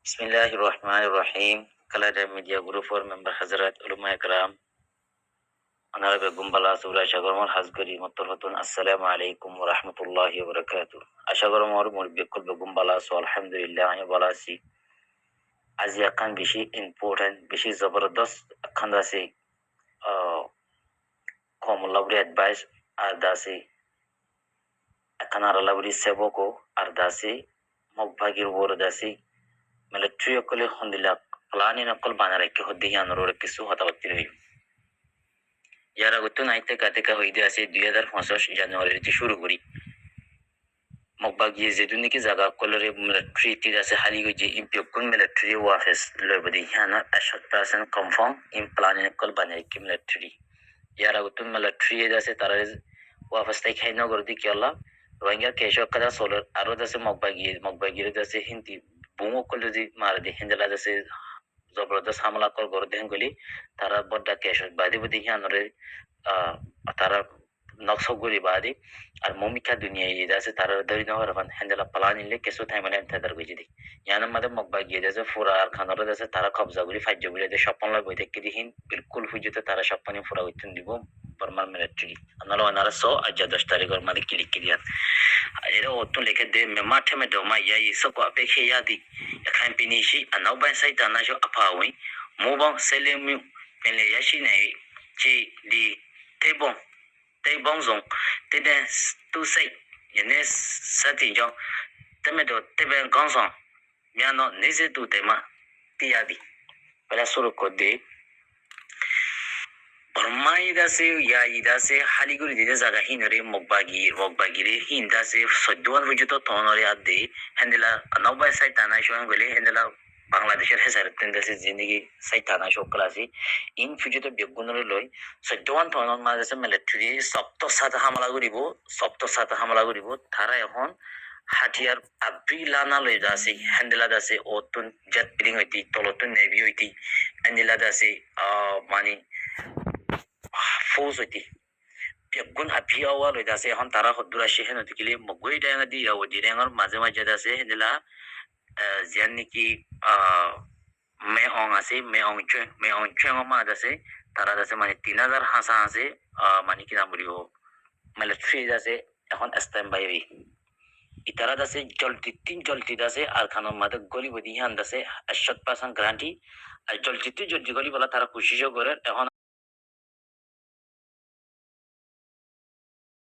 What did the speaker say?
Bismillahirrahmanirrahim. Kalada Media Group for Member Hazrat Ulama Ikram. Honorable Gumbala Surah Shagormar Hazgari Maturhatun. Assalamu alaikum wa rahmatullahi wa barakatuh. Ashagormar Mulbikul Gumbala, so Alhamdulillah, Balasi. Aziakan Bishi important, Bishi Zabardast, Kandasi, common lovely advice, Ardasi, Akanara Lavri Seboko, Ardasi, Mokbagir Wordasi. Military অকলে হন্দিলা planning অকল বানা রেখে হদ্দি আনরোর কিছু হতাবত্তি রইল ইয়ার আগত নাইতে কাতেকা হইতে আছে 2025 জানুয়ারিতে শুরু করি মকবাগিয়ে যেদুনিকে জায়গা কলরে মিলিটারি তি আছে হালিগো যে ইম্পিয়কুন মিলিটারি ওয়াফেস লবদি হানা 100% কনফার্ম ইন প্লানিং অকল বানা রেখে মিলিটারি ইয়ার আগত মিলিটারি আছে তারা ওয়াফেস তাই খাই নগর দি কি আল্লাহ রোহিঙ্গা কেশো কাদা সোলার আরো আছে মকবাগিয়ে আছে Hindi bungo kolodi maradi hindala dase জবরদস্ত হামলা কর গর দেন গলি তারা বড় কেশ বাদি বুদি হিয়ানরে তারা নকশগুলি বাদি আর মমিকা দুনিয়া ইদা আছে তারা দরি নহর ফান হ্যান্ডেলা প্লানিলে কেসো থাইমানে তাদার গজি দি ইয়ানা মাদে মকবা গিয়ে দেছে ফুরা আর খানরে দেছে তারা কবজাগুলি ফাজ্জগুলি দে স্বপ্ন লয় বইতে কি দিহিন বিলকুল হুজুতে তারা স্বপ্নে ফুরা হইতুন দিব বর্মার মিলিটারি আনালো আনারা সো আজ 10 তারিখের মালিক ক্লিক কিরিয়ান এরা অত লিখে দে মে মাঠে মে দমা ইয়া ইসো কো আপেক্ষে ইয়াদি এখান পিনিশি আনাও বাই সাইতা না জো আপাউই মোবাং সেলেমি পেলে ইয়াশি নাই জি দি তেবং জং তেদে তু সাই ইনে সাতি জং তেমে দো তেবে গংসং মিয়ানো নিজে তু তেমা তিয়াদি পলা শুরু কর দে বর্মাই দাসে ইয়া ইদাসে হালিগুলি দিদে জায়গা হিনরে মকবাগিরে হিন্দাসে সদ্যওয়ান পর্যন্ত তনরে আদে হ্যান্ডেলা নবাই সাইতানা শোয়ান গলে হ্যান্ডেলা বাংলাদেশের হেসার তিনদাসে জিন্দগি সাইতানা শোকলাসি ইন ফিউচারে বেগুনরে লই সদ্যওয়ান তনর মাঝে মিলিটারি সপ্তর সাথে হামলা করিব তারা এখন হাতিয়ার আব্রি লানা লই দাসে হ্যান্ডেলা দাসে অতুন জেট প্লেন হইতি তলতুন নেভি হইতি হ্যান্ডেলা দাসে মানে ফৌজ হইতি বেগুন আপিয়া ওয়া লই দাসে এখন তারা হদ্দুরা শেহেন হতিকিলে মগই ডাঙা দি ইয়াও দিরেঙর মাঝে মাঝে দাসে হেদিলা জিয়ান নাকি মেহং আছে মেহং চুং মা দাসে তারা দাসে মানে 3000 হাসা আছে মানে কি নাম বলিও মিলিটারি দাসে এখন স্ট্যান্ড বাই ইতারা দাসে জলতি দাসে আর খানোর মাদক গলি বদি হান দাসে 100% গ্যারান্টি আর জলতি গলি বলা তারা কোশিশও করে এখন